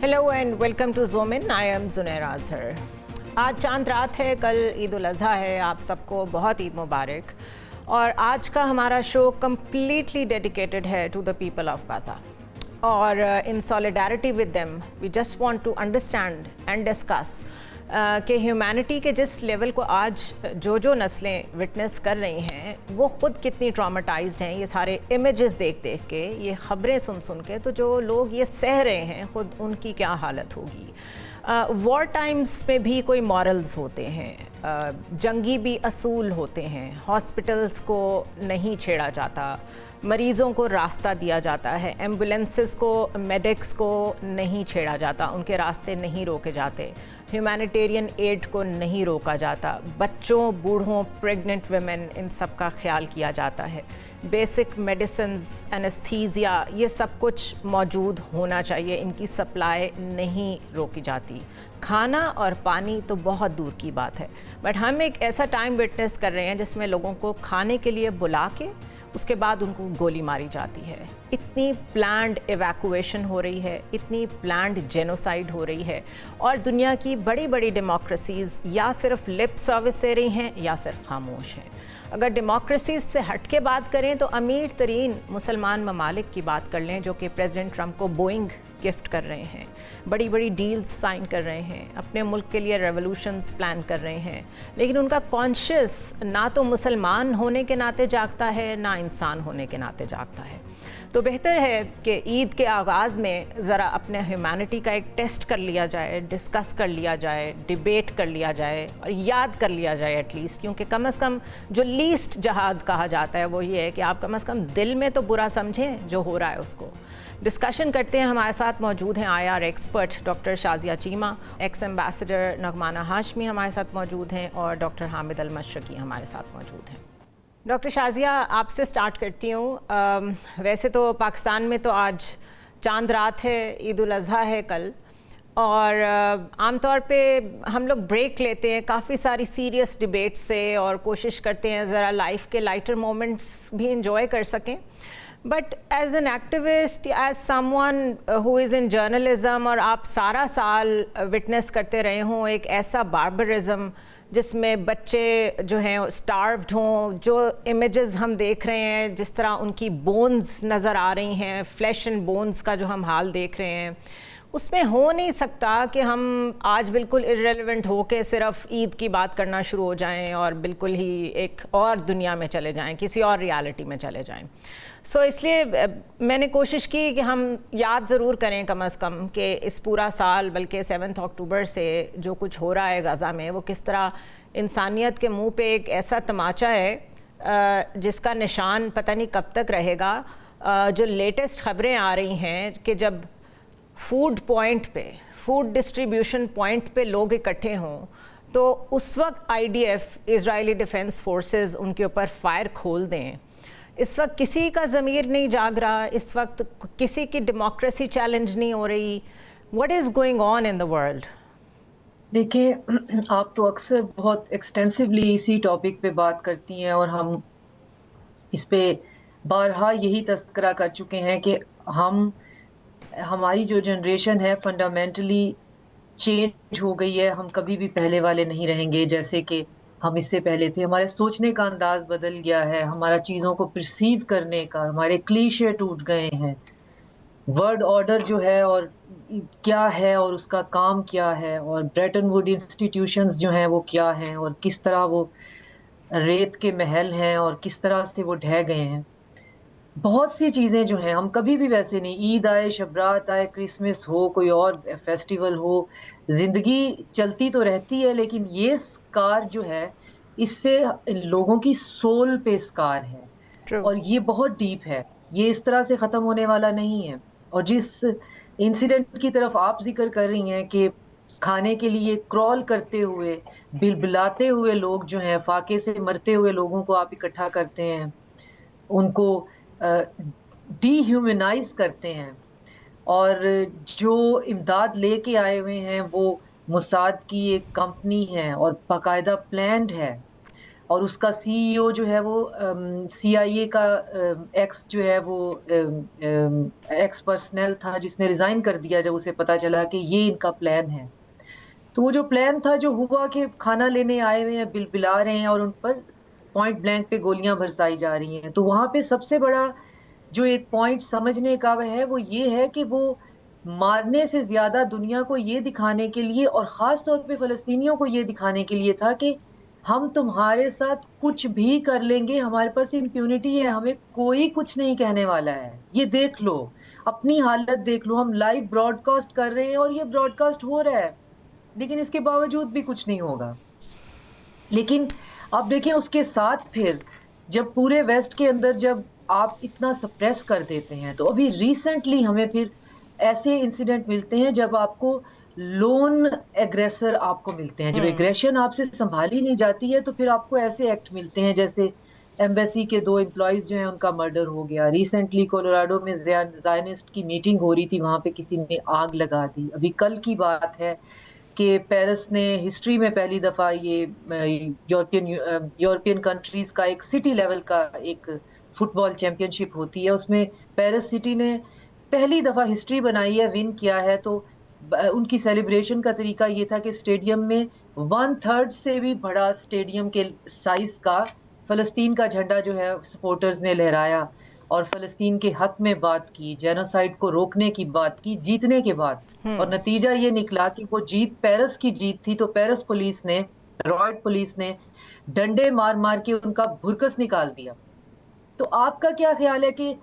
Hello and welcome to Zoom In. I am Zunair Azhar. आज चांद रात है, कल ईद उल अज़हा है। आप सबको बहुत ईद मुबारक। और आज का हमारा शो कम्प्लीटली डेडिकेटेड है to the people of Gaza. और in solidarity with them we just want to understand and discuss कि ह्यूमैनिटी के जिस लेवल को आज जो नस्लें विटनेस कर रही हैं वो ख़ुद कितनी ट्रॉमेटाइज्ड हैं। ये सारे इमेजेस देख देख के, ये ख़बरें सुन सुन के, तो जो लोग ये सह रहे हैं ख़ुद उनकी क्या हालत होगी। वॉर टाइम्स में भी कोई मॉरल्स होते हैं, जंगी भी असूल होते हैं। हॉस्पिटल्स को नहीं छेड़ा जाता, मरीज़ों को रास्ता दिया जाता है, एम्बुलेंसेस को, मेडिक्स को नहीं छेड़ा जाता, उनके रास्ते नहीं रोके जाते, ह्यूमैनिटेरियन एड को नहीं रोका जाता, बच्चों, बूढ़ों, प्रेग्नेंट वुमेन, इन सब का ख्याल किया जाता है। बेसिक मेडिसिन्स, एनेस्थीसिया, ये सब कुछ मौजूद होना चाहिए, इनकी सप्लाई नहीं रोकी जाती। खाना और पानी तो बहुत दूर की बात है, बट हम एक ऐसा टाइम विटनेस कर रहे हैं जिसमें लोगों को खाने के लिए बुला के उसके बाद उनको गोली मारी जाती है। इतनी प्लान्ड एवैक्यूएशन हो रही है, इतनी प्लान्ड जेनोसाइड हो रही है, और दुनिया की बड़ी बड़ी डेमोक्रेसीज़ या सिर्फ लिप सर्विस दे रही हैं या सिर्फ खामोश हैं। अगर डेमोक्रेसीज़ से हट के बात करें तो अमीर तरीन मुसलमान ममालिक की बात कर लें, जो कि प्रेसिडेंट ट्रंप को बोइंग गिफ्ट कर रहे हैं, बड़ी बड़ी डील्स साइन कर रहे हैं, अपने मुल्क के लिए रेवोल्यूशंस प्लान कर रहे हैं, लेकिन उनका कॉन्शियस ना तो मुसलमान होने के नाते जागता है, ना इंसान होने के नाते जागता है। तो बेहतर है कि ईद के आगाज़ में ज़रा अपने ह्यूमैनिटी का एक टेस्ट कर लिया जाए, डिस्कस कर लिया जाए, डिबेट कर लिया जाए और याद कर लिया जाए एटलीस्ट, क्योंकि कम से कम जो लीस्ट जहाद कहा जाता है वो ये है कि आप कम से कम दिल में तो बुरा समझें जो हो रहा है उसको। डिस्कशन करते हैं। हमारे साथ मौजूद हैं IR expert doctor Shazia Cheema, ex ambassador नगमाना हाशमी हमारे साथ मौजूद हैं, और डॉक्टर हामिद अल मशरकी हमारे साथ मौजूद हैं। डॉक्टर शाज़िया, आपसे स्टार्ट करती हूँ। वैसे तो पाकिस्तान में तो आज चांद रात है, ईद उल अज़हा है कल, और आमतौर पे हम लोग ब्रेक लेते हैं काफ़ी सारी सीरियस डिबेट से और कोशिश करते हैं ज़रा लाइफ के लाइटर मोमेंट्स भी इंजॉय कर सकें। But as an activist, as someone who is in journalism, और आप सारा साल विटनेस करते रहे हों एक ऐसा बार्बरिज्म जिसमें बच्चे जो हैं स्टार्व्ड हों, जो इमेजेस हम देख रहे हैं, जिस तरह उनकी बोन्स नज़र आ रही हैं, फ्लैश एंड बोन्स का जो हम हाल देख रहे हैं, उसमें हो नहीं सकता कि हम आज बिल्कुल इर्रेलेवेंट हो के सिर्फ ईद की बात करना शुरू हो जाएं और बिल्कुल ही एक और दुनिया में चले जाएं, किसी और रियलिटी में चले जाएं। सो इसलिए मैंने कोशिश की कि हम याद ज़रूर करें कम से कम कि इस पूरा साल, बल्कि 7 अक्टूबर से जो कुछ हो रहा है गाज़ा में, वो किस तरह इंसानियत के मुंह पे एक ऐसा तमाचा है जिसका निशान पता नहीं कब तक रहेगा। जो लेटेस्ट ख़बरें आ रही हैं कि जब फूड पॉइंट पे, फूड डिस्ट्रीब्यूशन पॉइंट पे लोग इकट्ठे हों तो उस वक्त IDF, इजरायली डिफेंस फोर्सेस, उनके ऊपर फायर खोल दें। इस वक्त किसी का ज़मीर नहीं जाग रहा, इस वक्त किसी की डेमोक्रेसी चैलेंज नहीं हो रही। What is going on in the world? देखिए, आप तो अक्सर बहुत एक्सटेंसिवली इसी टॉपिक पे बात करती हैं, और हम इस पे बारहा यही तज़किरा कर चुके हैं कि हमारी जो जनरेशन है फंडामेंटली चेंज हो गई है। हम कभी भी पहले वाले नहीं रहेंगे जैसे कि हम इससे पहले थे। हमारे सोचने का अंदाज बदल गया है, हमारा चीज़ों को परसीव करने का, हमारे क्लीशे टूट गए हैं। वर्ल्ड ऑर्डर जो है और क्या है और उसका काम क्या है, और ब्रेटन वुड इंस्टीट्यूशंस जो हैं वो क्या हैं, और किस तरह वो रेत के महल हैं और किस तरह से वो ढह गए हैं। बहुत सी चीज़ें जो हैं हम कभी भी वैसे नहीं, ईद आए, शब रात आए, क्रिसमस हो, कोई और फेस्टिवल हो, ज़िंदगी चलती तो रहती है, लेकिन ये स्कार जो है इससे लोगों की सोल पे स्कार है, ट्रू। और ये बहुत डीप है। ये इस तरह से ख़त्म होने वाला नहीं है। और जिस इंसिडेंट की तरफ आप ज़िक्र कर रही हैं कि खाने के लिए क्रॉल करते हुए, बिलबिलाते हुए लोग जो हैं, फाके से मरते हुए लोगों को आप इकट्ठा करते हैं, उनको डिह्यूमनाइज़ करते हैं, और जो इमदाद लेके आए हुए हैं वो मोसाद की एक कंपनी है और बाकायदा प्लान्ड है। اور اس کا سی ای او جو ہے وہ سی آئی اے کا ایکس جو ہے وہ ایکس پرسنل تھا جس نے ریزائن کر دیا جب اسے پتا چلا کہ یہ ان کا پلان ہے. تو وہ جو پلان تھا جو ہوا کہ کھانا لینے آئے ہوئے ہیں بل بلا رہے ہیں اور ان پر پوائنٹ بلینک پہ گولیاں برسائی جا رہی ہیں. تو وہاں پہ سب سے بڑا جو ایک پوائنٹ سمجھنے کا وہ یہ ہے کہ وہ مارنے سے زیادہ دنیا کو یہ دکھانے کے لیے اور خاص طور پہ فلسطینیوں کو یہ دکھانے کے لیے تھا کہ ہم تمہارے ساتھ کچھ بھی کر لیں گے, ہمارے پاس امپیونٹی ہے, ہمیں کوئی کچھ نہیں کہنے والا ہے. یہ دیکھ لو, اپنی حالت دیکھ لو, ہم لائیو براڈ کاسٹ کر رہے ہیں اور یہ براڈ کاسٹ ہو رہا ہے, لیکن اس کے باوجود بھی کچھ نہیں ہوگا. لیکن آپ دیکھیں اس کے ساتھ پھر جب پورے ویسٹ کے اندر جب آپ اتنا سپریس کر دیتے ہیں, تو ابھی ریسنٹلی ہمیں پھر ایسے انسیڈنٹ ملتے ہیں جب آپ کو لون ایگریسر آپ کو ملتے ہیں, جب ایگریشن آپ سے سنبھالی نہیں جاتی ہے تو پھر آپ کو ایسے ایکٹ ملتے ہیں جیسے ایمبیسی کے 2 امپلائیز جو ہیں ان کا مرڈر ہو گیا. ریسنٹلی کولوراڈو میں زائنسٹ کی میٹنگ ہو رہی تھی, وہاں پہ کسی نے آگ لگا دی. ابھی کل کی بات ہے کہ پیرس نے ہسٹری میں پہلی دفعہ یہ یورپین کنٹریز کا ایک سٹی لیول کا ایک فٹ بال چیمپئن شپ ہوتی ہے, اس میں پیرس سٹی نے پہلی دفعہ ہسٹری بنائی ہے, ون کیا ہے. تو ان کی سیلیبریشن کا طریقہ یہ تھا کہ اسٹیڈیم میں 1/3 سے بھی بڑا اسٹیڈیم کے سائز کا فلسطین کا جھنڈا جو ہے سپورٹرز نے لہرایا اور فلسطین کے حق میں بات کی, جینوسائیڈ کو روکنے کی بات کی جیتنے کے بعد. اور نتیجہ یہ نکلا کہ وہ جیت پیرس کی جیت تھی, تو پیرس پولیس نے, رائٹ پولیس نے ڈنڈے مار مار کے ان کا بھرکس نکال دیا. تو آپ کا کیا خیال ہے کہ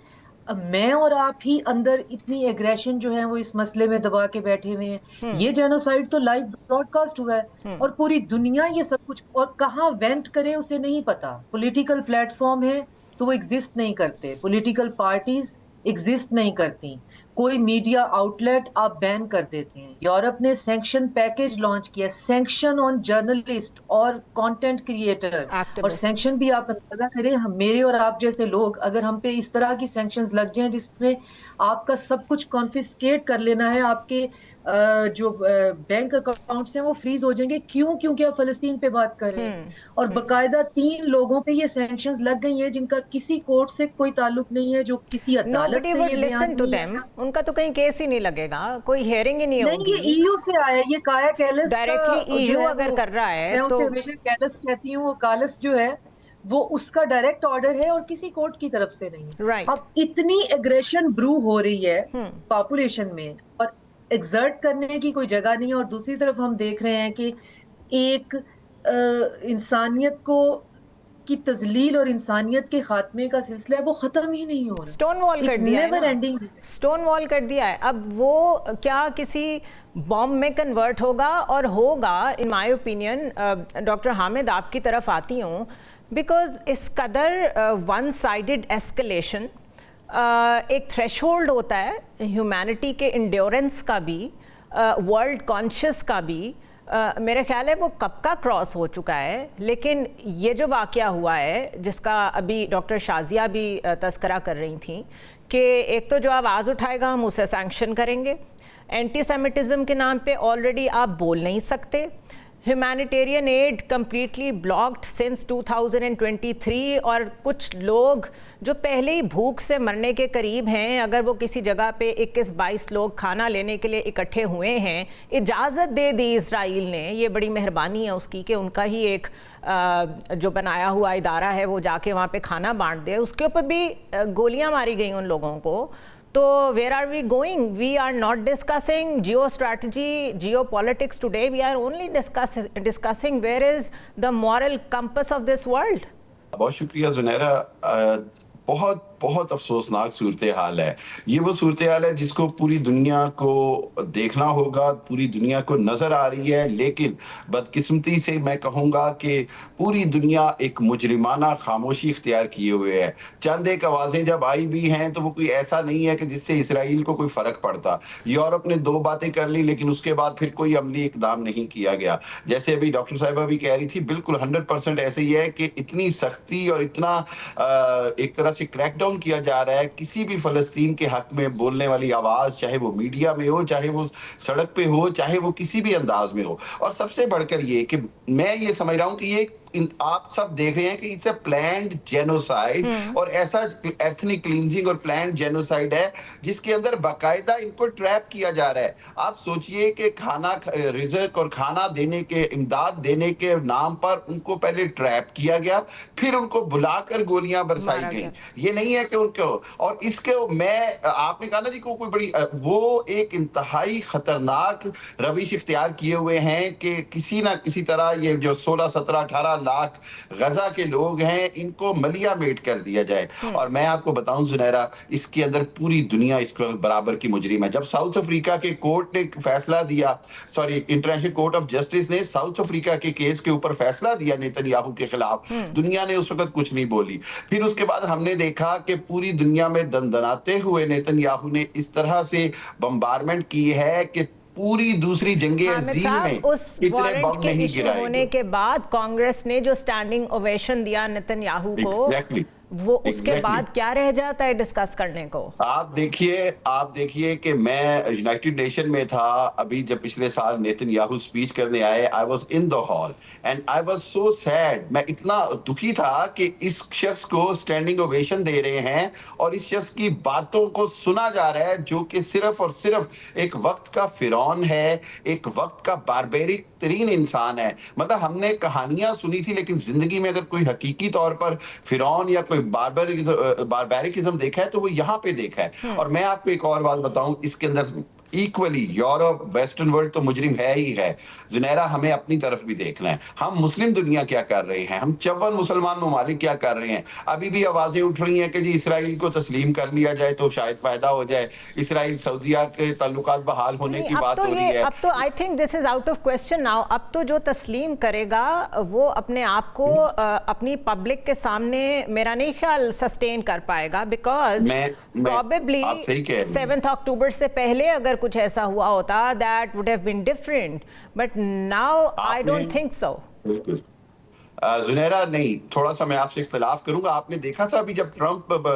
میں اور آپ ہی اندر اتنی ایگریشن جو ہے وہ اس مسئلے میں دبا کے بیٹھے ہوئے ہیں؟ یہ جینوسائیڈ تو لائیو براڈ کاسٹ ہوا ہے اور پوری دنیا یہ سب کچھ, اور کہاں وینٹ کرے اسے نہیں پتا. پولیٹیکل پلیٹ فارم ہے تو وہ ایگزسٹ نہیں کرتے, پولیٹیکل پارٹیز ایگزسٹ نہیں کرتی, کوئی میڈیا آؤٹ لیٹ آپ بین کر دیتے ہیں. یورپ نے سینکشن پیکج لانچ کیا, سینکشن آن جرنلسٹ اور کانٹینٹ کریٹر, اور سینکشن بھی آپ اندازہ کریں میرے اور آپ جیسے لوگ اگر ہم پہ اس طرح کی سینکشنز لگ جائیں جس میں آپ کا سب کچھ کانفسکیٹ کر لینا ہے, آپ کے جو بینک اکاؤنٹس ہیں وہ فریز ہو جائیں گے. کیوں؟ کیونکہ آپ فلسطین پہ بات کر رہے ہیں اور باقاعدہ 3 لوگوں پہ یہ سینکشنز لگ گئی ہیں جن کا کسی کورٹ سے کوئی تعلق نہیں ہے, جو کسی عدالت سے یہ بیان نہیں ہے. ان کا تو کہیں کیس ہی نہیں لگے گا, کوئی ہیئرنگ ہی نہیں ہوگی. یہ ای یو سے آیا, یہ کایا کیلس ڈائریکٹلی ای یو اگر کر رہا ہے میں اسے ہمیشہ کیلس کہتی ہوں, وہ کالس جو ہے وہ اس کا ڈائریکٹ آرڈر ہے اور کسی کورٹ کی طرف سے نہیں. اب اتنی ایگریشن برو ہو رہی ہے پاپولیشن میں اور ایگزرٹ کرنے کی کوئی جگہ نہیں ہے, اور دوسری طرف ہم دیکھ رہے ہیں کہ ایک انسانیت کو کی تذلیل اور انسانیت کے خاتمے کا سلسلہ ہے وہ ختم ہی نہیں ہو رہا. سٹون وال کر دیا ہے, سٹون وال کر دیا ہے. اب وہ کیا کسی بوم میں کنورٹ ہوگا؟ اور ہوگا ان مائی اوپینین. ڈاکٹر حامد آپ کی طرف آتی ہوں, بیکاز اس قدر ون سائیڈڈ ایسکلیشن ایک تھریش ہولڈ ہوتا ہے ہیومینٹی کے انڈیورنس کا بھی, ورلڈ کانشیس کا بھی. میرے خیال ہے وہ کب کا کراس ہو چکا ہے. لیکن یہ جو واقعہ ہوا ہے جس کا ابھی ڈاکٹر شازیہ بھی تذکرہ کر رہی تھیں کہ ایک تو جو آواز اٹھائے گا ہم اسے سینکشن کریں گے, اینٹی سیمیٹزم کے نام پہ آلریڈی آپ بول نہیں سکتے, humanitarian aid completely blocked since 2023, اور کچھ لوگ جو پہلے ہی بھوک سے مرنے کے قریب ہیں, اگر وہ کسی جگہ پہ 21-22 لوگ کھانا لینے کے لیے اکٹھے ہوئے ہیں, اجازت دے دی اسرائیل نے, یہ بڑی مہربانی ہے اس کی کہ ان کا ہی ایک جو بنایا ہوا ادارہ ہے وہ جا کے وہاں پہ کھانا بانٹ دے, اس کے اوپر بھی گولیاں ماری گئیں ان لوگوں کو. تو where are we going? We are not discussing geostrategy, geopolitics today. We are only discussing where is the moral compass of this world. بہت شکریہ زنیرہ. بہت بہت افسوسناک صورتحال ہے. یہ وہ صورتحال ہے جس کو پوری دنیا کو دیکھنا ہوگا, پوری دنیا کو نظر آ رہی ہے, لیکن بدقسمتی سے میں کہوں گا کہ پوری دنیا ایک مجرمانہ خاموشی اختیار کیے ہوئے ہے. چند ایک آوازیں جب آئی بھی ہیں تو وہ کوئی ایسا نہیں ہے کہ جس سے اسرائیل کو کوئی فرق پڑتا. یورپ نے 2 باتیں کر لی لیکن اس کے بعد پھر کوئی عملی اقدام نہیں کیا گیا. جیسے ابھی ڈاکٹر صاحبہ بھی کہہ رہی تھی, بالکل 100% ایسے ہی ہے کہ اتنی سختی اور اتنا ایک طرح سے کریک ڈاؤن کیا جا رہا ہے کسی بھی فلسطین کے حق میں بولنے والی آواز, چاہے وہ میڈیا میں ہو, چاہے وہ سڑک پہ ہو, چاہے وہ کسی بھی انداز میں ہو. اور سب سے بڑھ کر یہ کہ میں یہ سمجھ رہا ہوں کہ یہ آپ سب دیکھ رہے ہیں کہ اٹس اے پلانڈ جینوسائڈ، اور ایسا ایتھنک کلینزنگ اور پلانڈ جینوسائڈ ہے جس کے اندر باقاعدہ ان کو ٹریپ کیا جا رہا ہے. آپ سوچئے کہ کھانا رزق اور کھانا دینے کے، امداد دینے کے نام پر ان کو پہلے ٹریپ کیا گیا، پھر ان کو بلا کر گولیاں برسائی گئیں. یہ نہیں ہے کہ ان کو، اور اس کے میں آپ نے کہا نا جی کوئی بڑی، وہ ایک انتہائی خطرناک روش اختیار کیے ہوئے ہیں کہ کسی نہ کسی طرح یہ جو 16 17 18 لاکھ غزہ کے لوگ ہیں ان کو ملیا میٹ کر دیا جائے. اور میں آپ کو بتاؤں زنیرہ، اس کے اندر پوری دنیا اس وقت برابر کی مجرم ہے. جب ساؤتھ افریقہ کے کورٹ نے فیصلہ دیا، انٹرنیشنل کورٹ آف جسٹس نے ساؤتھ افریقہ کے کیس کے اوپر فیصلہ دیا نیتن یاہو کے خلاف، دنیا نے اس وقت کچھ نہیں بولی. پھر اس کے بعد ہم نے دیکھا کہ پوری دنیا میں دندناتے ہوئے نیتن یاہو نے اس طرح سے بمبارمنٹ کی ہے کہ پوری دوسری جنگ عظیم میں اس اتنے وارنٹ بم کے نہیں ایشو گرائے ہونے کے بعد کانگریس نے جو سٹینڈنگ اوویشن دیا نیتن یاہو کو، وہ اس کے بعد کیا رہ جاتا ہے ڈسکس کرنے کو؟ آپ دیکھیے کہ میں یونائٹڈ نیشن میں تھا ابھی جب پچھلے سال نیتن یاہو سپیچ کرنے آئے. I was in the hall and I was so sad. میں اتنا دکھی تھا کہ اس شخص کو سٹینڈنگ اوویشن دے رہے ہیں اور اس شخص کی باتوں کو سنا جا رہا ہے جو کہ صرف اور صرف ایک وقت کا فرعون ہے، ایک وقت کا باربیرک ترین انسان ہے. مطلب ہم نے کہانیاں سنی تھی، لیکن زندگی میں اگر کوئی حقیقی طور پر فرعون یا کوئی باربیرکزم دیکھا ہے تو وہ یہاں پہ دیکھا ہے. اور میں آپ کو ایک اور بات بتاؤں، اس کے اندر ایکولی یورپ ویسٹرن ورلڈ تو مجرم ہے ہی ہے. زنیرہ ہمیں اپنی طرف بھی دیکھنا ہے، ہم مسلم دنیا کیا کر رہے ہیں، ہم 54 مسلمان ممالک کیا کر رہے ہیں. ابھی بھی آوازیں اٹھ رہی ہیں کہ جی اسرائیل کو تسلیم کر لیا جائے تو شاید فائدہ ہو جائے، اسرائیل سعودیہ کے تعلقات بحال ہونے کی بات ہو رہی ہے. اب تو I think this is out of question now. اب تو جو تسلیم کرے گا وہ اپنے آپ کو اپنی پبلک کے سامنے میرا نہیں خیال سسٹین کر پائے گا، بیکاز پروبیبلی 7 اکتوبر سے پہلے اگر کچھ ایسا ہوا ہوتا that would have been different, but now I don't think so. Zunaira نہیں، تھوڑا سا میں آپ سے اختلاف کروں گا. آپ نے دیکھا تھا ابھی جب ٹرمپ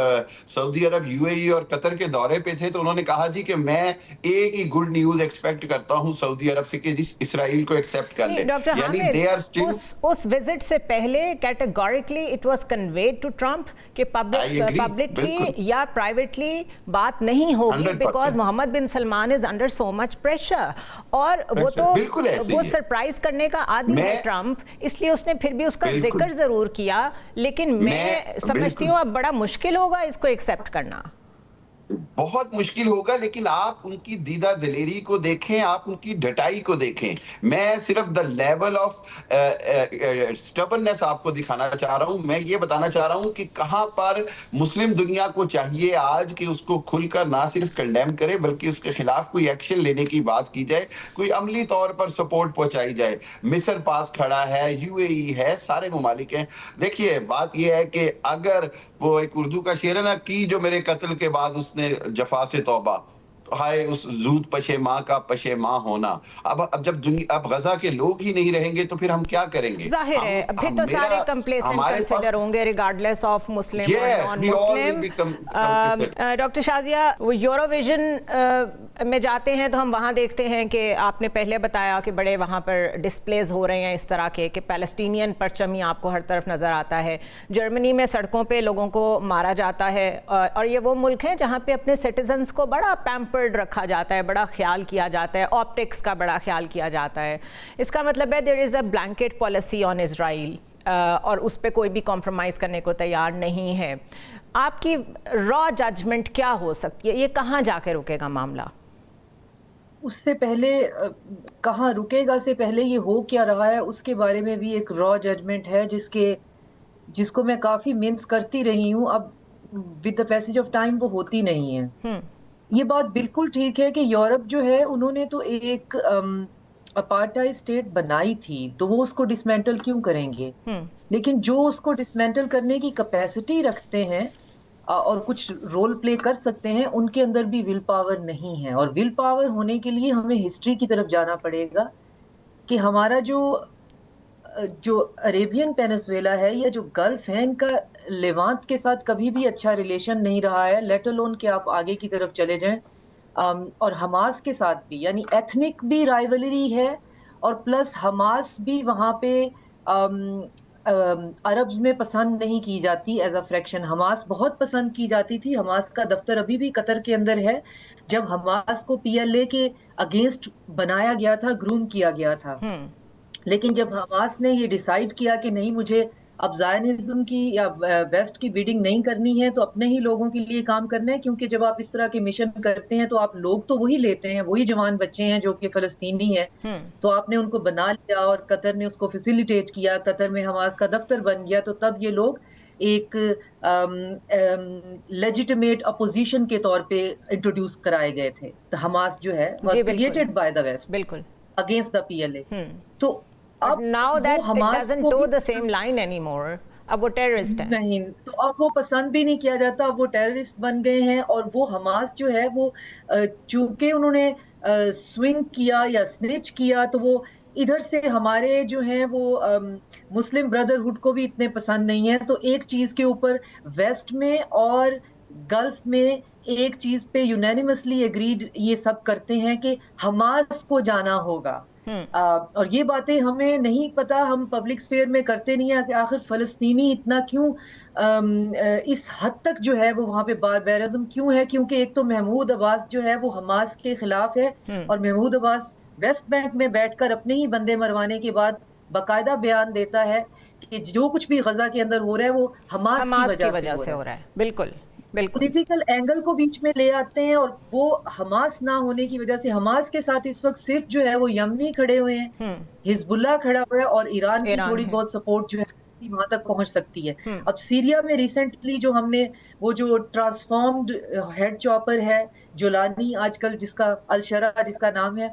سعودی عرب، یو اے ای اور قطر کے دورے پہ تھے تو انہوں نے کہا جی کہ میں ایک ہی گڈ نیوز ایکسپیکٹ کرتا ہوں سعودی عرب سے کہ جس اسرائیل کو ایکسپٹ کر لے. یعنی اس وزٹ سے پہلے categorically it was conveyed to Trump کہ پبلکلی یا پرائیویٹلی بات نہیں ہوگی because Mohammed bin Salman is under so much pressure. اور وہ تو وہ سرپرائز کرنے کا عادی ہے ٹرمپ، اس لیے اس نے پھر بھی اس کا ذکر ضرور کیا. لیکن میں سمجھتی ہوں اب بڑا مشکل ہوگا اس کو ایکسپٹ کرنا، بہت مشکل ہوگا. لیکن آپ ان کی دیدہ دلیری کو دیکھیں، آپ ان کی ڈٹائی کو دیکھیں. میں صرف دا لیول آف سٹبرنس آپ کو دکھانا چاہ رہا ہوں. میں یہ بتانا چاہ رہا ہوں کہ کہاں پر مسلم دنیا کو چاہیے آج کہ اس کو کھل کر نہ صرف کنڈیم کرے بلکہ اس کے خلاف کوئی ایکشن لینے کی بات کی جائے، کوئی عملی طور پر سپورٹ پہنچائی جائے. مصر پاس کھڑا ہے، یو اے ای ہے، سارے ممالک ہیں. دیکھیے بات یہ ہے کہ اگر وہ ایک اردو کا شعر ہے نا، کی جو میرے قتل کے بعد اس نے جفا سے توبہ، ہائے اس زود پشیماں کا پشیماں ہونا. اب جب اب غزہ کے لوگ ہی نہیں رہیں گے تو پھر ہم کیا کریں گے؟ ظاہر ہے پھر تو سارے کمپلیسنٹ کنسیڈر ہوں گے ریگارڈلیس آف مسلم اور نان مسلم. ڈاکٹر شازیہ، یورو ویژن میں جاتے ہیں تو ہم وہاں دیکھتے ہیں کہ آپ نے پہلے بتایا کہ بڑے وہاں پر ڈسپلیز ہو رہے ہیں اس طرح کے کہ پیلسٹینین پرچم ہی آپ کو ہر طرف نظر آتا ہے. جرمنی میں سڑکوں پہ لوگوں کو مارا جاتا ہے، اور یہ وہ ملک ہے جہاں پہ اپنے سٹیزنز کو بڑا پیمپرڈ رکھا جاتا ہے، بڑا خیال کیا جاتا ہے، آپٹکس کا بڑا خیال کیا جاتا ہے. اس کا مطلب ہے دیر از اے بلینکٹ پالیسی آن اسرائیل، اور اس پہ کوئی بھی کمپرومائز کرنے کو تیار نہیں ہے. آپ کی را ججمنٹ کیا ہو سکتی ہے؟ یہ کہاں جا کے رکے گا معاملہ؟ اس سے پہلے کہاں رکے گا سے پہلے یہ ہو کیا رہا ہے اس کے بارے میں بھی ایک را ججمنٹ ہے جس کو میں کافی منس کرتی رہی ہوں. اب with the passage of time وہ ہوتی نہیں ہے. یہ بات بالکل ٹھیک ہے کہ یورپ جو ہے انہوں نے تو ایک اپارٹائڈ اسٹیٹ بنائی تھی، تو وہ اس کو ڈسمینٹل کیوں کریں گے؟ لیکن جو اس کو ڈسمینٹل کرنے کی کیپیسٹی رکھتے ہیں اور کچھ رول پلے کر سکتے ہیں، ان کے اندر بھی ول پاور نہیں ہے. اور ول پاور ہونے کے لیے ہمیں ہسٹری کی طرف جانا پڑے گا کہ ہمارا جو عریبین پینسویلا ہے یا جو گلف ہے، ان کا لیوانت کے ساتھ کبھی بھی اچھا ریلیشن نہیں رہا ہے، لیٹ الون کہ آپ آگے کی طرف چلے جائیں. اور حماس کے ساتھ بھی، یعنی ایتھنک بھی رائیولری ہے، اور پلس حماس بھی وہاں پہ عربز میں پسند نہیں کی جاتی ایز اے فریکشن. حماس بہت پسند کی جاتی تھی. حماس کا دفتر ابھی بھی قطر کے اندر ہے. جب حماس کو PLA کے اگینسٹ بنایا گیا تھا, گروم کیا گیا تھا, لیکن جب حماس نے یہ ڈیسائیڈ کیا کہ نہیں مجھے اب زائنزم کی یا ویسٹ کی بیڈنگ نہیں کرنی ہے, تو اپنے ہی لوگوں کے لیے کام کرنا ہے, کیونکہ جب آپ اس طرح کے مشن کرتے ہیں تو آپ لوگ تو وہی لیتے ہیں, وہی جوان بچے ہیں جو کہ فلسطینی ہیں, تو آپ نے ان کو بنا لیا اور قطر نے اس کو فیسیلیٹیٹ کیا, قطر میں حماس کا دفتر بن گیا, تو تب یہ لوگ ایک لیجیٹیمیٹ اپوزیشن کے طور پہ انٹروڈیوس کرائے گئے تھے. حماس جو ہے was created by the West بالکل اگینسٹ دا PLA. تو اب now that it Hamas doesn't کو toe the same line anymore, اب وہ ٹیررسٹ ہے نہیں, تو اب وہ پسند بھی نہیں کیا جاتا, اب وہ ٹیررسٹ بن گئے ہیں. اور وہ حماس جو ہے وہ چونکہ انہوں نے سوئنگ کیا یا سنیچ کیا, تو وہ ادھر سے ہمارے جو ہیں وہ مسلم بردرہڈ کو بھی اتنے پسند نہیں ہے. تو ایک چیز کے اوپر ویسٹ میں اور گلف میں ایک چیز پہ یونینیمسلی اگریڈ یہ سب کرتے ہیں کہ حماس کو جانا ہوگا. اور یہ باتیں ہمیں نہیں پتا, ہم پبلک سفیئر میں کرتے نہیں ہیں کہ آخر فلسطینی اتنا کیوں اس حد تک جو ہے وہ وہاں پہ باربیرزم کیوں ہے. کیونکہ ایک تو محمود عباس جو ہے وہ حماس کے خلاف ہے, اور محمود عباس ویسٹ بینک میں بیٹھ کر اپنے ہی بندے مروانے کے بعد باقاعدہ بیان دیتا ہے کہ جو کچھ بھی غزہ کے اندر ہو رہا ہے وہ حماس کی وجہ سے ہو رہا ہے. بالکل بالکل پولیٹیکل اینگل کو بیچ میں لے آتے ہیں, اور وہ حماس نہ ہونے کی وجہ سے حماس کے ساتھ اس وقت صرف جو ہے وہ یمنی کھڑے ہوئے ہیں, حزب اللہ کھڑا ہوا ہے, اور ایران کی تھوڑی بہت سپورٹ جو ہے وہاں تک پہنچ سکتی ہے. اب سیریا میں ریسنٹلی جو ہم نے وہ جو ٹرانسفارمڈ ہیڈ چاپر ہے جولانی آج کل جس کا الشرا جس کا نام ہے,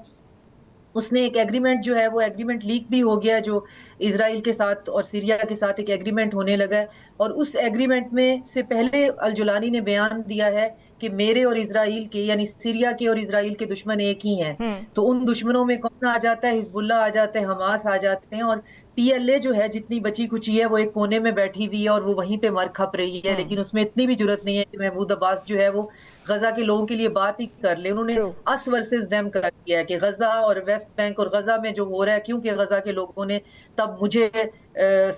اس نے ایک ایگریمنٹ جو ہے وہ ایگریمنٹ لیک بھی ہو گیا, جو اسرائیل کے ساتھ اور سیریا کے ساتھ ایک ایگریمنٹ ہونے لگا ہے. اور اس ایگریمنٹ میں سے پہلے الجولانی نے بیان دیا ہے کہ میرے اور اسرائیل کے یعنی سیریا کے اور اسرائیل کے دشمن ایک ہی ہیں. تو ان دشمنوں میں کون آ جاتا ہے؟ حزب اللہ آ جاتے ہیں, حماس آ جاتے ہیں, اور PLA جو ہے جتنی بچی کچی ہے وہ ایک کونے میں بیٹھی ہوئی ہے اور وہ وہیں پہ مر کھپ رہی ہے. لیکن اس میں اتنی بھی جرت نہیں ہے کہ محمود عباس جو ہے وہ غزہ کے لوگوں کے لیے بات ہی کر لے. انہوں نے اس ورسز دیم کر دیا ہے کہ غزہ اور ویسٹ بینک اور غزہ میں جو ہو رہا ہے, کیونکہ غزہ کے لوگوں نے تب مجھے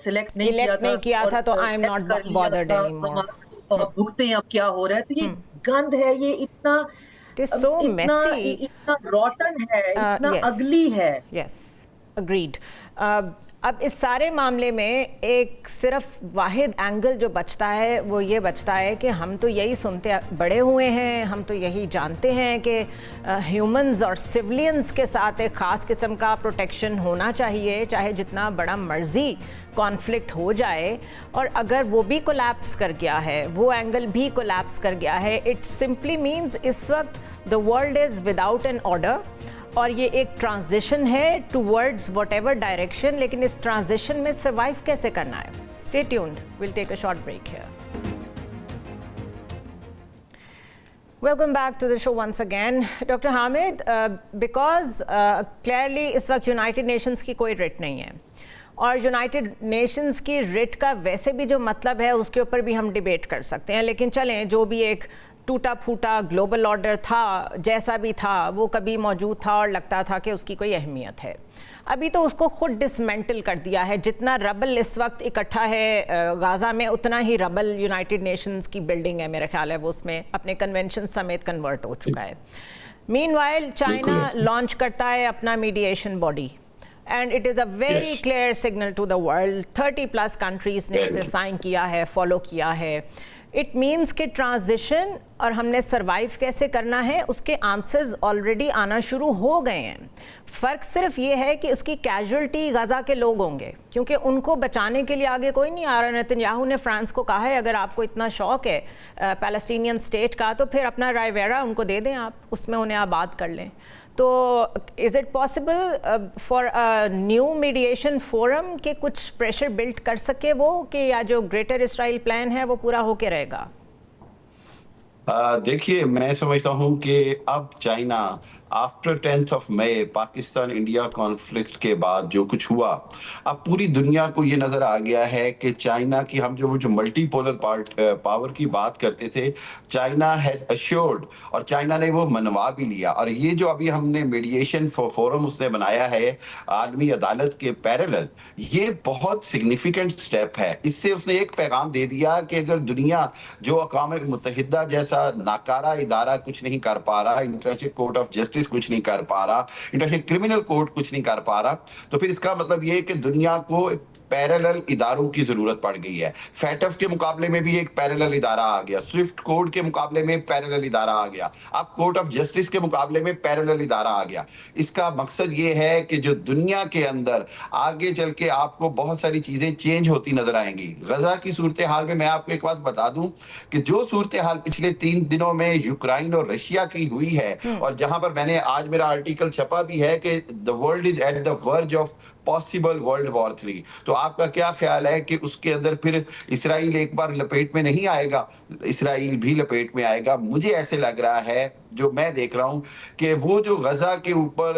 سلیکٹ نہیں کیا تھا تو I am not bothered any more. بھگتے ہیں اب کیا ہو رہا ہے. تو یہ گند ہے, یہ اتنا روٹن ہے, اتنا اگلی ہے. یس اگریڈ. اب اس سارے معاملے میں ایک صرف واحد اینگل جو بچتا ہے وہ یہ بچتا ہے کہ ہم تو یہی سنتے بڑے ہوئے ہیں, ہم تو یہی جانتے ہیں کہ ہیومنز اور سولینز کے ساتھ ایک خاص قسم کا پروٹیکشن ہونا چاہیے, چاہے جتنا بڑا مرضی کانفلکٹ ہو جائے. اور اگر وہ بھی کولیپس کر گیا ہے, وہ اینگل بھی کولیپس کر گیا ہے, اٹ سمپلی مینز اس وقت the world is without an order, اور یہ ایک ٹرانزیشن ہے ٹوورڈز واٹ ایور ڈائریکشن. لیکن اس ٹرانزیشن میں سروائیو کیسے کرنا ہے؟ Stay tuned, we'll take a short break here. Welcome back to the show once again. Doctor Hamid, because clearly اس وقت یونائٹڈ نیشنز کی کوئی ریٹ نہیں ہے, اور یونائٹڈ نیشنز کی ریٹ کا ویسے بھی جو مطلب ہے اس کے اوپر بھی ہم ڈیبیٹ کر سکتے ہیں. لیکن چلیں, جو بھی ایک ٹوٹا پھوٹا گلوبل آرڈر تھا, جیسا بھی تھا, وہ کبھی موجود تھا اور لگتا تھا کہ اس کی کوئی اہمیت ہے. ابھی تو اس کو خود ڈسمینٹل کر دیا ہے. جتنا ربل اس وقت اکٹھا ہے غازہ میں, اتنا ہی ربل یونائٹڈ نیشنز کی بلڈنگ ہے, میرے خیال ہے وہ اس میں اپنے کنونشن سمیت کنورٹ ہو چکا ہے. مین وائل چائنا لانچ کرتا ہے اپنا mediation body, and it is a very clear signal to the world. 30+ countries نے اسے سائن کیا ہے, فالو کیا ہے. اٹ مینس کہ ٹرانزیشن اور ہم نے سروائیو کیسے کرنا ہے اس کے آنسرز آلریڈی آنا شروع ہو گئے ہیں. فرق صرف یہ ہے کہ اس کی کیجولٹی غزہ کے لوگ ہوں گے, کیونکہ ان کو بچانے کے لیے آگے کوئی نہیں آ رہا. نتنیاہو نے فرانس کو کہا ہے اگر آپ کو اتنا شوق ہے پیلسٹینین اسٹیٹ کا تو پھر اپنا رائیویرا ان کو دے دیں, آپ اس میں انہیں آباد کر لیں. تو is it possible for new mediation forum کہ کچھ پریشر بلڈ کر سکے وہ, کہ یا جو گریٹر اسرائیل پلان ہے وہ پورا ہو کے رہے گا؟ देखिए, मैं समझता हूँ कि अब China after 10th of May Pakistan India conflict के बाद जो कुछ हुआ, अब पूरी दुनिया को ये नज़र आ गया है कि चाइना की हम जो मल्टीपोलर पावर की बात करते थे, चाइना हैज़ अश्योर्ड और चाइना ने वो मनवा भी लिया। और ये जो अभी हमने मीडिएशन फोरम उसने बनाया है आलमी अदालत के पैरेलल, ये बहुत सिग्निफिकेंट स्टेप है। इससे उसने एक पैगाम दे दिया कि अगर दुनिया जो अक़वाम मुत्तहिदा जैसा नाकारा इदारा कुछ नहीं कर पा रहा, इंटरनेशनल कोर्ट ऑफ जस्टिस कुछ नहीं कर पा रहा, इंटरनेशनल क्रिमिनल कोर्ट कुछ नहीं कर पा रहा, तो फिर इसका मतलब ये है कि दुनिया को पैरेलल इदारों की जरूरत पड़ गई है। फैटफ के मुकाबले में भी एक पैरेलल इदारा आ गया, स्विफ्ट कोड के मुकाबले में पैरेलल इदारा आ गया, अब कोर्ट ऑफ जस्टिस के मुकाबले में पैरेलल इदारा आ गया। इसका मकसद ये है कि जो दुनिया के अंदर आगे चल के आपको बहुत सारी चीजें चेंज होती नजर आएंगी। गजा की सूरत हाल में मैं आपको एक बात बता दूं कि जो सूरत हाल पिछले 3 दिनों में यूक्रेन और रशिया की हुई है, और जहां पर मैंने आज मेरा आर्टिकल छपा भी है कि the world is at the verge of possible world war 3, तो आपका क्या ख्याल है कि उसके अंदर फिर इसराइल एक बार लपेट में नहीं आएगा? इसराइल भी लपेट में आएगा। मुझे ऐसे लग रहा है, जो मैं देख रहा हूं, कि वो जो गजा के ऊपर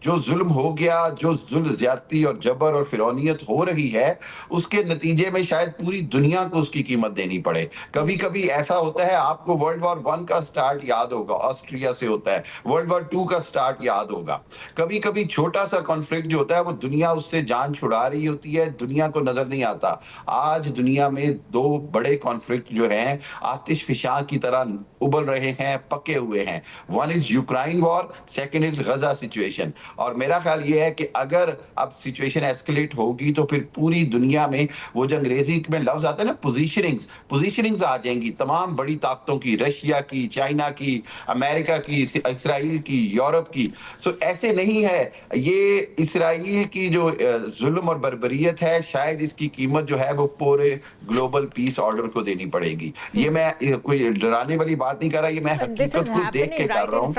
जो जुल्म हो गया, जो ज्यादती और जबर और फिरौनियत हो रही है, उसके नतीजे में शायद पूरी दुनिया को उसकी कीमत देनी पड़े। कभी कभी ऐसा होता है, आपको वर्ल्ड वॉर 1 का स्टार्ट याद होगा, ऑस्ट्रिया से होता है, वर्ल्ड वॉर 2 का स्टार्ट याद होगा। कभी कभी छोटा सा कॉन्फ्लिक्ट जो होता है वो दुनिया उससे जान छुड़ा रही होती है, दुनिया को नजर नहीं आता। आज दुनिया में 2 बड़े कॉन्फ्लिक्ट जो हैं आतिश फिशां की तरह उबल रहे हैं, पके हुए हैं। One is Ukraine war, second is Gaza situation. और मेरा ख्याल ये है कि अगर अब सिचुएशन एस्केलेट होगी तो फिर पूरी दुनिया में वो जो अंग्रेजी में लफ्ज आता है ना, पोजीशनिंग्स आ जाएंगी तमाम बड़ी ताकतों की, रशिया की, चाइना की, अमेरिका की, इसराइल की, यूरोप की। सो ऐसे नहीं है, ये इसराइल की जो जुल्म और बर्बरियत है, शायद इसकी कीमत जो है वो पूरे ग्लोबल पीस ऑर्डर को देनी पड़ेगी। ये मैं कोई डराने वाली बात नहीं कर रहा, ये मैं हकीकत को देख के कर रहा हूँ।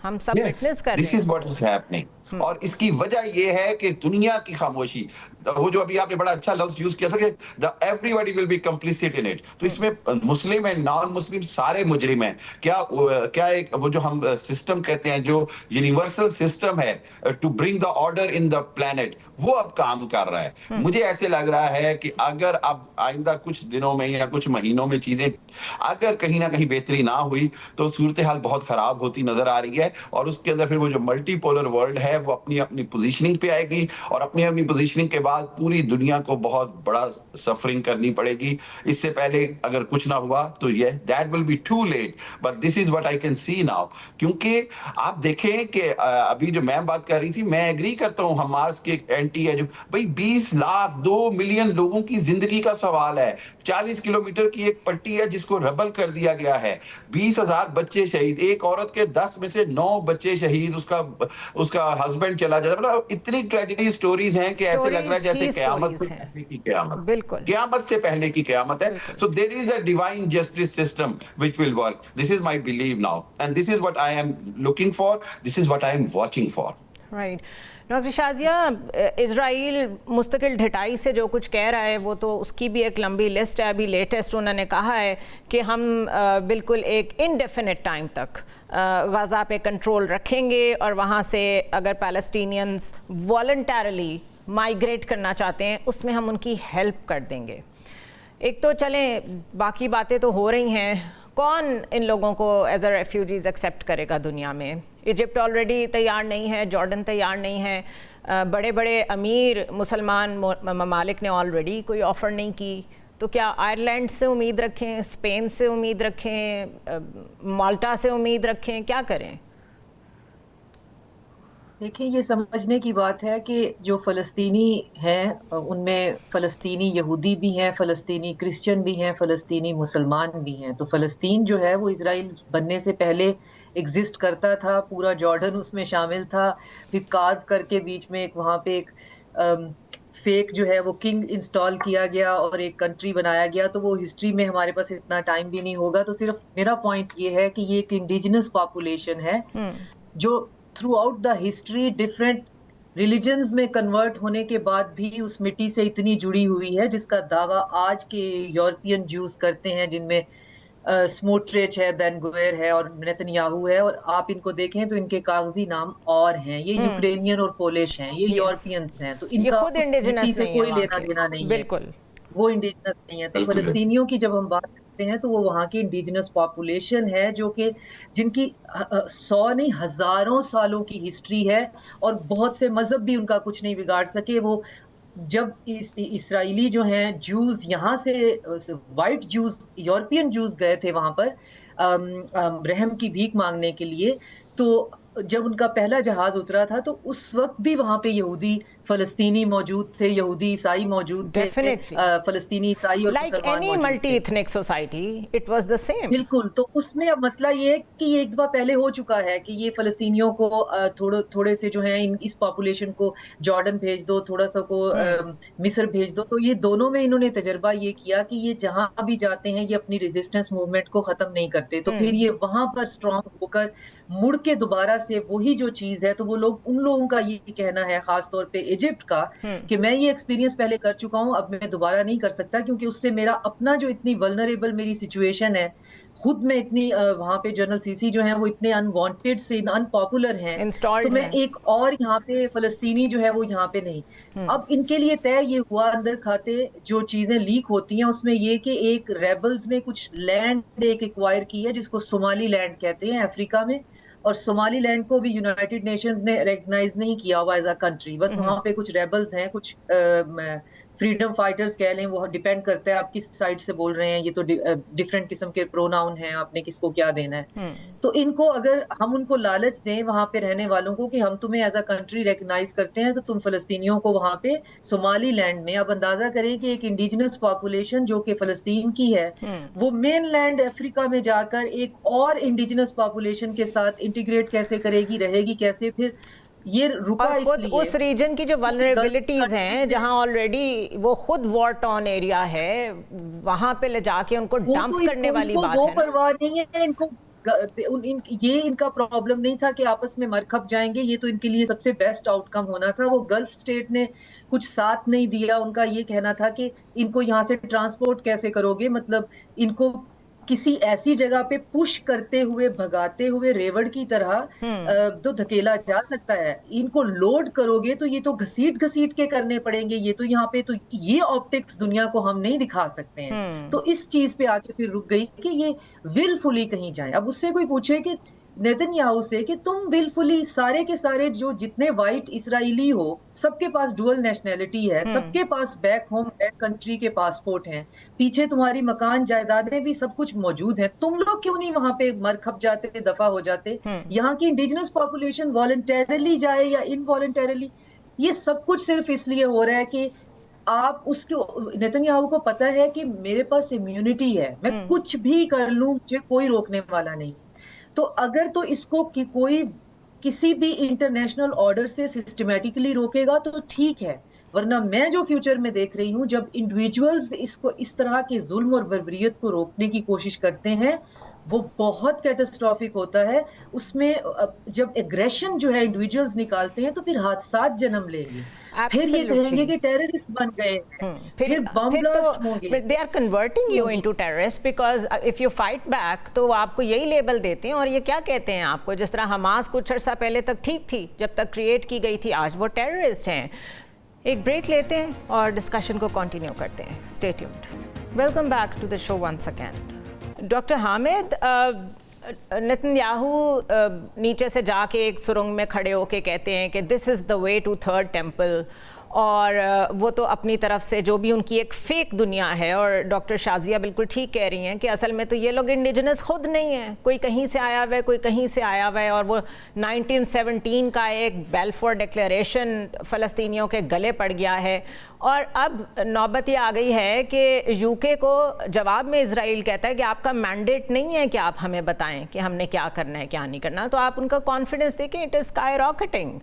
हम सब विटनेस कर रहे हैं। This is what is happening. और इसकी वजह ये है कि दुनिया की खामोशी, वो जो अभी आपने बड़ा अच्छा लफ्ज यूज किया था कि the everybody will be complicit in it, तो इसमें मुस्लिम एंड नॉन मुस्लिम सारे मुजरिम हैं। क्या एक वो जो हम सिस्टम कहते हैं, जो यूनिवर्सल सिस्टम है to bring the order in the planet, वो अब काम कर रहा है। मुझे ऐसे लग रहा है कि अगर अब आइंदा कुछ दिनों में या कुछ महीनों में चीजें अगर कहीं ना कहीं बेहतरी ना हुई तो सूरत हाल बहुत खराब होती नजर आ रही है। और उसके अंदर फिर वो जो मल्टीपोलर वर्ल्ड है वो अपनी अपनी पोजीशनिंग पे आएगी, और अपनी अपनी पोजीशनिंग के बाद पूरी दुनिया को बहुत बड़ा सफरिंग करनी पड़ेगी। इससे पहले अगर कुछ ना हुआ तो ये that will be too late, but this is what I can see now. क्योंकि आप देखें कि अभी जो मैं बात कर रही थी, मैं एग्री करता हूं हमास के एंटी है, जो भाई 20 लाख 2 मिलियन लोगों की जिंदगी का सवाल है। 40 किलोमीटर की एक पट्टी है जिसको रबल कर दिया गया है, 20,000 बच्चे शहीद, एक औरत के 10 में से 9 बच्चे शहीद, उसका हस्बैंड चला जाता है। मतलब इतनी ट्रेजेडी स्टोरीज हैं कि ऐसे लग रहा है जैसे क़यामत से पहले की क़यामत, बिल्कुल क़यामत से पहले की क़यामत है। So there is a divine justice system which will work. This is my believe now and this is what I am looking for, this is what I am watching for. Right. Doctor Shazia, Israel मुस्तकिल ढिठाई से जो कुछ कह रहा है वो तो उसकी भी एक लंबी लिस्ट है। अभी लेटेस्ट उन्होंने कहा है कि हम बिल्कुल एक इनडेफिनिट टाइम तक गज़ा पे कंट्रोल रखेंगे, और वहाँ से अगर पैलेस्टीनियंस वॉलंटरली माइग्रेट करना चाहते हैं उसमें हम उनकी हेल्प कर देंगे। एक तो चलें, बाकी बातें तो हो रही हैं, कौन इन लोगों को एज अ रेफ्यूजीज़ एक्सेप्ट करेगा दुनिया में? इजिप्ट ऑलरेडी तैयार नहीं है, जॉर्डन तैयार नहीं है, बड़े बड़े अमीर मुसलमान ममालिक ने ऑलरेडी कोई ऑफ़र नहीं की। तो क्या आयरलैंड से उम्मीद रखें, स्पेन से उम्मीद रखें, माल्टा से उम्मीद रखें, क्या करें? देखिए, ये समझने की बात है कि जो फ़लस्तीनी हैं उनमें फ़लस्तीनी यहूदी भी हैं, फ़लस्तीनी क्रिश्चियन भी हैं, फ़लस्तीनी मुसलमान भी हैं। तो फ़लस्तीन जो है वो इज़राइल बनने से पहले एग्जिस्ट करता था, पूरा जॉर्डन उसमें शामिल था। फिर कार्व करके बीच में एक वहाँ पे एक फेक जो है वो किंग इंस्टॉल किया गया और एक कंट्री बनाया गया। तो वो हिस्ट्री में हमारे पास इतना टाइम भी नहीं होगा। तो सिर्फ मेरा पॉइंट ये है कि ये एक इंडिजिनस पॉपुलेशन है जो through out the history different religions में कन्वर्ट होने के बाद भी उस मिट्टी से इतनी जुड़ी हुई है, जिसका दावा आज के यूरोपियन ज्यूज करते हैं, जिनमें स्मोट्रिच है, बेन गुवेर है और नेतन्याहू है, और आप इनको देखें तो इनके कागजी नाम और हैं, ये यूक्रेनियन और पोलिश हैं, ये यूरोपियंस हैं, तो ये इनका खुद उस मिट्टी इंडिजिनस से नहीं है कोई वहाँ लेना के, देना नहीं है, बिल्कुल वो इंडिजिनस नहीं है। तो बिल्कुल। फलस्तीनियों की जब हम बात करते हैं तो वो वहाँ की इंडिजिनस पॉपुलेशन है, जो कि जिनकी 100 नहीं हजारों सालों की हिस्ट्री है, और बहुत से मजहब भी उनका कुछ नहीं बिगाड़ सके। वो जब इसराइली जो हैं जूस यहाँ से, वाइट जूस, यूरोपियन जूस गए थे वहां पर रहम की भीख मांगने के लिए, तो जब उनका पहला जहाज उतरा था तो उस वक्त भी वहां पे यहूदी फलस्तीनी मौजूद थे, यहूदी ईसाई मौजूद थे, Definitely. फलस्तीनी ईसाई और लाइक मुसलमान एनी मौजूद मल्टी थे। Ethnic society it was the same. बिल्कुल, तो उसमें अब मसला ये है कि ये एक दफा पहले हो चुका है कि ये फलस्तीनियों को थोड़े से जो है इस पॉपुलेशन को जॉर्डन भेज दो, थोड़ा सा को मिस्र भेज दो, तो ये दोनों में इन्होंने तजर्बा ये किया कि ये जहां भी जाते हैं ये अपनी रेजिस्टेंस मूवमेंट को खत्म नहीं करते, तो फिर ये वहां पर स्ट्रांग होकर मुड़ के दोबारा से वही जो चीज है, तो वो लोग, उन लोगों का ये कहना है खास तौर पे इजिप्ट का, कि मैं ये एक्सपीरियंस पहले कर चुका हूं, अब मैं दोबारा नहीं कर सकता, क्योंकि उससे मेरा अपना जो इतनी वल्नरेबल मेरी सिचुएशन है, खुद में इतनी वहां पे जनरल सीसी जो है वो इतने अनवांटेड से अनपॉपुलर हैं, Installed तो मैं हैं। एक और यहाँ पे फलस्तीनी जो है वो यहाँ पे नहीं। अब इनके लिए तय ये हुआ, अंदर खाते जो चीजें लीक होती हैं उसमें ये कि एक रेबल्स ने कुछ लैंड एक एक्वायर की है जिसको सोमाली लैंड कहते हैं अफ्रीका में, और सोमाली लैंड को भी यूनाइटेड नेशंस ने रिकॉग्नाइज नहीं किया हुआ एज अ कंट्री, बस वहां पे कुछ रेबल्स हैं, कुछ फ्रीडम फाइटर्स कह लें, वो डिपेंड करता है आप किस साइड से बोल रहे हैं, ये तो डिफरेंट किस्म के प्रोनाउन हैं, आपने किसको क्या देना है। तो इनको अगर हम उनको लालच दें वहां पे रहने वालों को कि हम तुम्हें एज अ कंट्री रिकॉग्नाइज करते हैं, तो तुम फलस्तीनियों को वहां पे सोमाली लैंड में, अब अंदाजा करें कि एक इंडिजिनस पॉपुलेशन जो कि फलस्तीन की है वो मेन लैंड अफ्रीका में जाकर एक और इंडिजिनस पॉपुलेशन के साथ इंटीग्रेट कैसे करेगी, रहेगी कैसे, फिर ये रुका और खुद इसलिए उस रीजन की जो वल्नरेबिलिटीज हैं जहां ऑलरेडी वो खुद वॉर टॉन एरिया है, वहां पे ले जाके उनको डंप करने वाली बात वो है ना। परवाह नहीं है इनको, ये इनका प्रॉब्लम नहीं था कि आपस में मर खप जाएंगे, ये तो इनके लिए सबसे बेस्ट आउटकम होना था। वो गल्फ स्टेट ने कुछ साथ नहीं दिया, उनका ये कहना था कि इनको यहाँ से ट्रांसपोर्ट कैसे करोगे, मतलब इनको किसी ऐसी जगह पे पुश करते हुए, भगाते हुए रेवड़ की तरह तो धकेला जा सकता है, इनको लोड करोगे तो ये तो घसीट घसीट के करने पड़ेंगे, ये तो यहाँ पे तो ये ऑप्टिक्स दुनिया को हम नहीं दिखा सकते हैं। तो इस चीज पे आके फिर रुक गई कि ये विलफुली कहीं जाए। अब उससे कोई पूछे कि नेतन्याहू से कि तुम विलफुली सारे के सारे जो जितने वाइट इसराइली हो, सबके पास डुअल नेशनैलिटी है, सबके पास बैक होम बैक कंट्री के पासपोर्ट हैं, पीछे तुम्हारी मकान जायदादें भी सब कुछ मौजूद है, तुम लोग क्यों नहीं वहां पे मर खप जाते, दफा हो जाते? यहाँ की इंडिजिनस पॉपुलेशन वॉलंटरली जाए या इनवॉलंटरली, ये सब कुछ सिर्फ इसलिए हो रहा है कि आप उसको, नेतन्याहू को पता है कि मेरे पास इम्यूनिटी है, मैं कुछ भी कर लूं, मुझे कोई रोकने वाला नहीं। तो अगर तो इसको कोई किसी भी इंटरनेशनल ऑर्डर से सिस्टमैटिकली रोकेगा तो ठीक है, वरना मैं जो फ्यूचर में देख रही हूं, जब इंडिविजुअल्स इसको इस तरह के जुल्म और बर्बरियत को रोकने की कोशिश करते हैं, वो बहुत कैटास्ट्रॉफिक होता है। उसमें जब एग्रेशन जो है इंडिविजुअल्स निकालते हैं तो फिर हादसात जन्म लेंगे, फिर ये कहेंगे कि टेररिस्ट बन गए हैं, फिर बम ब्लास्ट होंगे। They are converting you into terrorist because if you fight back तो वो आपको यही लेबल देते हैं। और ये क्या कहते हैं आपको, जिस तरह हमास कुछ अर्सा पहले तक ठीक थी, जब तक क्रिएट की गई थी, आज वो टेररिस्ट हैं। एक ब्रेक लेते हैं और डिस्कशन को कंटिन्यू करते हैं। Stay tuned. Welcome back to the show once again. Doctor Hamid, Netanyahu नीचे से जाके एक सुरंग में खड़े होके कहते हैं कि this is the way to third temple, और वो तो अपनी तरफ से जो भी उनकी एक फेक दुनिया है। और डॉक्टर शाजिया बिल्कुल ठीक कह रही हैं कि असल में तो ये लोग इंडिजिनस खुद नहीं है, कोई कहीं से आया हुआ है, कोई कहीं से आया हुआ है। और वो 1917 का एक बेल्फोर डिक्लेरेशन फ़लस्तीनियों के गले पड़ गया है। और अब नौबत ये आ गई है कि यूके को जवाब में इजराइल कहता है कि आपका मैंडेट नहीं है कि आप हमें बताएं कि हमने क्या करना है क्या नहीं करना। तो आप उनका कॉन्फिडेंस देखें, it is sky rocketing.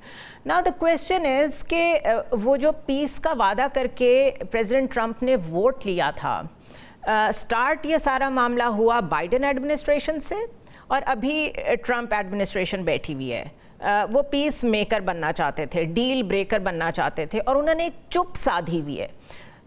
Now the question is कि वो जो पीस का वादा करके प्रेसिडेंट ट्रंप ने वोट लिया था, स्टार्ट ये सारा मामला हुआ बाइडेन एडमिनिस्ट्रेशन से, और अभी ट्रंप एडमिनिस्ट्रेशन बैठी हुई है। वो पीस मेकर बनना चाहते थे, डील ब्रेकर बनना चाहते थे, और उन्होंने एक चुप साधी हुई है।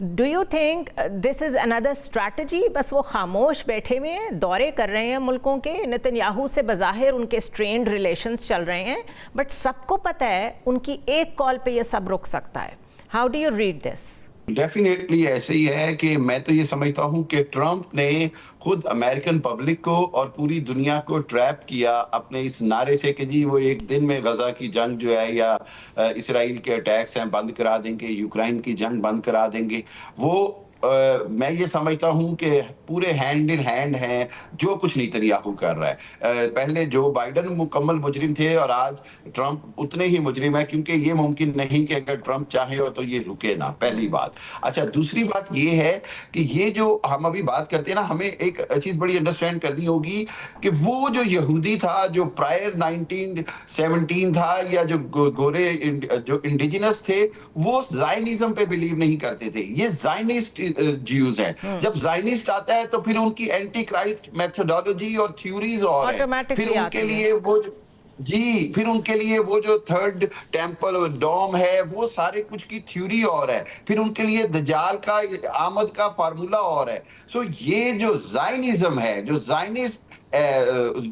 Do you think this is another strategy? बस वो खामोश बैठे हुए हैं, दौरे कर रहे हैं मुल्कों के, नेतन्याहू से बज़ाहिर उनके स्ट्रेन्ड रिलेशंस चल रहे हैं, बट सबको पता है उनकी एक कॉल पे ये सब रुक सकता है. How do you read this? Definitely ऐसे ही है कि मैं तो ये समझता हूँ कि ट्रंप ने खुद अमेरिकन पब्लिक को और पूरी दुनिया को ट्रैप किया अपने इस नारे से कि जी वो एक दिन में गजा की जंग जो है या इसराइल के अटैक्स हैं बंद करा देंगे, यूक्रेन की जंग बंद करा देंगे. वो मैं ये समझता हूँ कि पूरे हैंड इन हैंड हैं जो कुछ नेतन्याहू कर रहा है. पहले जो बाइडन मुकम्मल मुजरिम थे और आज ट्रंप उतने ही मुजरिम है, क्योंकि ये मुमकिन नहीं कि अगर ट्रंप चाहे हो तो ये रुके ना, पहली बात. अच्छा, दूसरी बात ये है कि ये जो हम अभी बात करते हैं ना, हमें एक चीज़ बड़ी अंडरस्टैंड करनी होगी कि वो जो यहूदी था जो प्रायर 1917 था, या जो गोरे जो इंडिजिनस थे, वो ज़ायनिज्म पे बिलीव नहीं करते थे. ये ज़ायनिस्ट ज्यूज हैं. जब ज़ायनिस्ट आता है तो फिर उनकी एंटी क्राइस्ट मेथोडोलॉजी और थ्योरीज और है. फिर उनके लिए फिर उनके लिए वो जो थर्ड टेम्पल और डोम है, वो सारे कुछ की थ्योरी और है. फिर उनके लिए दजाल का आमद का फार्मूला और है. सो ये जो ज़ायनिज्म है, जो ज़ायनिस्ट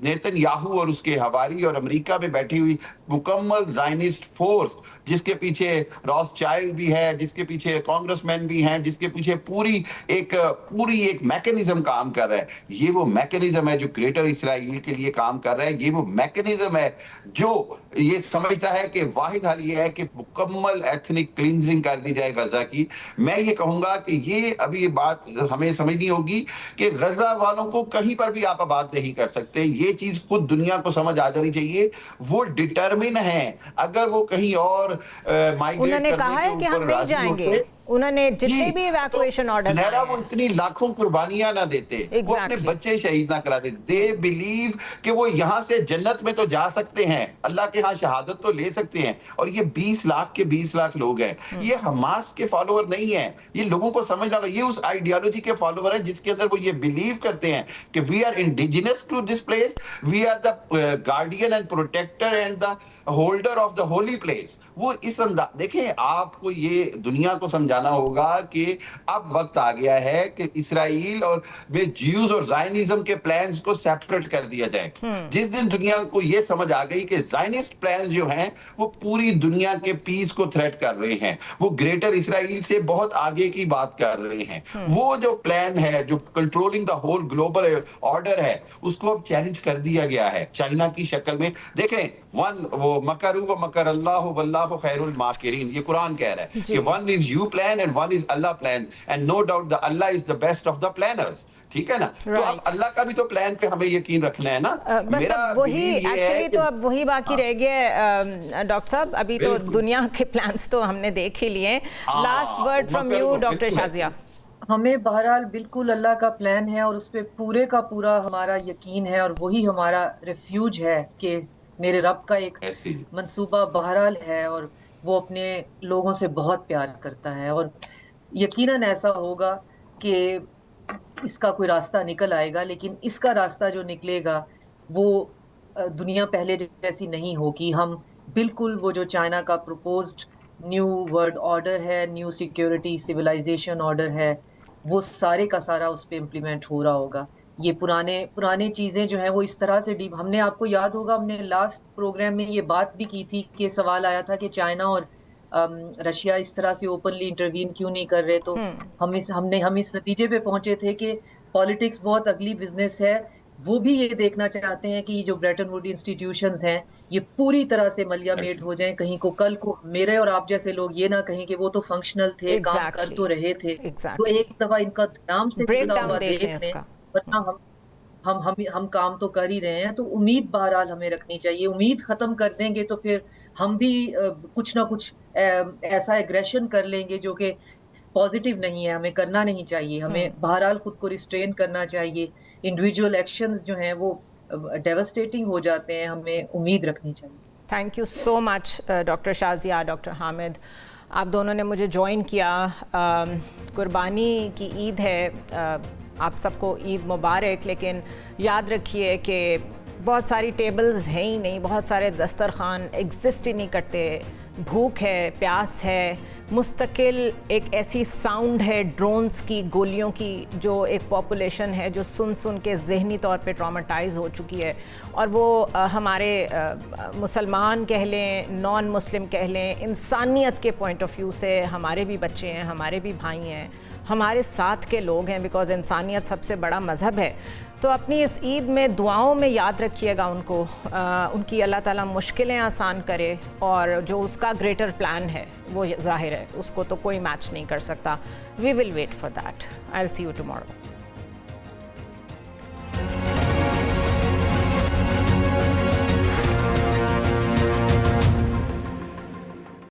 नेतन्याहू और उसके हवारी और अमेरिका में बैठी हुई मुकम्मल ज़ायनिस्ट फोर्स, जिसके पीछे रॉस चाइल्ड भी है, जिसके पीछे कांग्रेसमैन भी हैं, जिसके पीछे पूरी एक मैकेनिज्म काम कर रहा है. ये वो मैकेनिज्म है जो ग्रेटर इसराइल के लिए काम कर रहा है. ये वो मैकेनिज्म है जो ये समझता है कि वाहिद हल ये है कि मुकम्मल एथनिक क्लींजिंग कर दी जाए गजा की. मैं ये कहूंगा कि ये अभी ये बात हमें समझनी होगी कि गजा वालों को कहीं पर भी आप आबाद नहीं कर सकते. ये चीज खुद दुनिया को समझ आ जानी चाहिए. वो डिटरमिन है. अगर वो कहीं और माइग्रेट उन्होंने कहा है कि हम नहीं जाएंगे. उन्होंने जितने भी इवैक्यूएशन ऑर्डर्स आए, वो इतनी लाखों कुर्बानियां ना देते, वो अपने बच्चे शहीद ना कराते. दे बिलीव कि वो यहाँ से जन्नत में तो जा सकते हैं, अल्लाह के यहाँ शहादत तो ले सकते हैं. और ये 20 लाख के 20 लाख लोग हैं. ये हमास के फॉलोअर नहीं है. ये लोगों को समझना होगा. ये उस आइडियोलॉजी के फॉलोअर है जिसके अंदर वो ये बिलीव करते हैं कि we are indigenous to this place, we are the guardian and protector and the holder of the holy place. वो इस अंदाज, देखिए आपको ये दुनिया को समझाना होगा कि अब वक्त आ गया है कि इसराइल और में ज्यूज और ज़ायनिज्म के प्लान्स को सेपरेट कर दिया जाए. जिस दिन दुनिया को ये समझ आ गई कि ज़ायनिस्ट प्लान्स जो हैं वो पूरी दुनिया के पीस को थ्रेट कर रहे हैं, वो ग्रेटर इसराइल से बहुत आगे की बात कर रहे हैं, वो जो प्लान है जो controlling the whole global order है, उसको अब चैलेंज कर दिया गया है चाइना की शक्ल में. देखें, वो मकरू व मकर अल्लाह वल्लाहु खैरुल माकिरीन, ये कुरान कह रहा है कि one is you plan and one is Allah plan, and no doubt the Allah is the best of the planners. ठीक है ना? तो अब अल्लाह का भी तो प्लान पे हमें यकीन रखना है ना. मेरा वही एक्चुअली तो अब वही बाकी रह गया डॉक्टर साहब. अभी तो दुनिया के प्लान्स तो हमने देख ही लिए. Last word from you doctor Shazia. हमें बहरहाल बिल्कुल अल्लाह का प्लान है और उस पर पूरे का पूरा हमारा यकीन है, और वही हमारा रिफ्यूज है कि मेरे रब का एक मंसूबा बहरहाल है और वो अपने लोगों से बहुत प्यार करता है. और यकीनन ऐसा होगा कि इसका कोई रास्ता निकल आएगा, लेकिन इसका रास्ता जो निकलेगा वो दुनिया पहले जैसी नहीं होगी. हम बिल्कुल वो जो चाइना का प्रपोज्ड न्यू वर्ल्ड ऑर्डर है, न्यू सिक्योरिटी सिविलाइजेशन ऑर्डर है, वो सारे का सारा उस पर इम्प्लीमेंट हो रहा होगा. ये पुराने चीज़ें जो हैं वो इस तरह से डीप, हमने, आपको याद होगा हमने लास्ट प्रोग्राम में ये बात भी की थी कि सवाल आया था कि चाइना और रशिया इस तरह से ओपनली इंटरवीन क्यों नहीं कर रहे. तो हम इस नतीजे पे पहुंचे थे कि पॉलिटिक्स बहुत अगली बिजनेस है. वो भी ये देखना चाहते हैं कि जो ब्रेटन वुड इंस्टीट्यूशंस हैं ये पूरी तरह से मलियामेट हो जाएं. कहीं को कल को मेरे और आप जैसे लोग ये ना कहें कि वो तो फंक्शनल थे, काम कर तो रहे थे. तो एक दफा इनका नाम से जुड़ा हुआ देख लें, वरना हम काम तो कर ही रहे हैं. तो उम्मीद बहरहाल हमें रखनी चाहिए. उम्मीद खत्म कर देंगे तो फिर हम भी कुछ ना कुछ ऐसा एग्रेशन कर लेंगे जो कि पॉजिटिव नहीं है. हमें करना नहीं चाहिए. हमें बहरहाल खुद को रिस्ट्रेन करना चाहिए. इंडिविजुअल एक्शंस जो हैं वो डेवास्टेटिंग हो जाते हैं. हमें उम्मीद रखनी चाहिए. Thank you so much doctor Shazia, doctor Hamid, आप दोनों ने मुझे ज्वाइन किया. कुर्बानी की ईद है, आप सबको ईद मुबारक. लेकिन याद रखिए कि بہت ساری ٹیبلز ہیں ہی نہیں, بہت سارے دسترخوان ایگزسٹ ہی نہیں کرتے, بھوک ہے, پیاس ہے, مستقل ایک ایسی ساؤنڈ ہے ڈرونز کی, گولیوں کی, جو ایک پاپولیشن ہے جو سن کے ذہنی طور پہ ٹراماٹائز ہو چکی ہے. اور وہ ہمارے مسلمان کہہ لیں, نان مسلم کہہ لیں, انسانیت کے پوائنٹ آف ویو سے ہمارے بھی بچے ہیں, ہمارے بھی بھائی ہیں, ہمارے ساتھ کے لوگ ہیں, بیکاز انسانیت سب سے بڑا مذہب ہے. تو اپنی اس عید میں دعاؤں میں یاد رکھیے گا ان کو, ان کی اللہ تعالیٰ مشکلیں آسان کرے, اور جو اس کا گریٹر پلان ہے وہ ظاہر ہے, اس کو تو کوئی میچ نہیں کر سکتا. We will wait for that. I will see you tomorrow.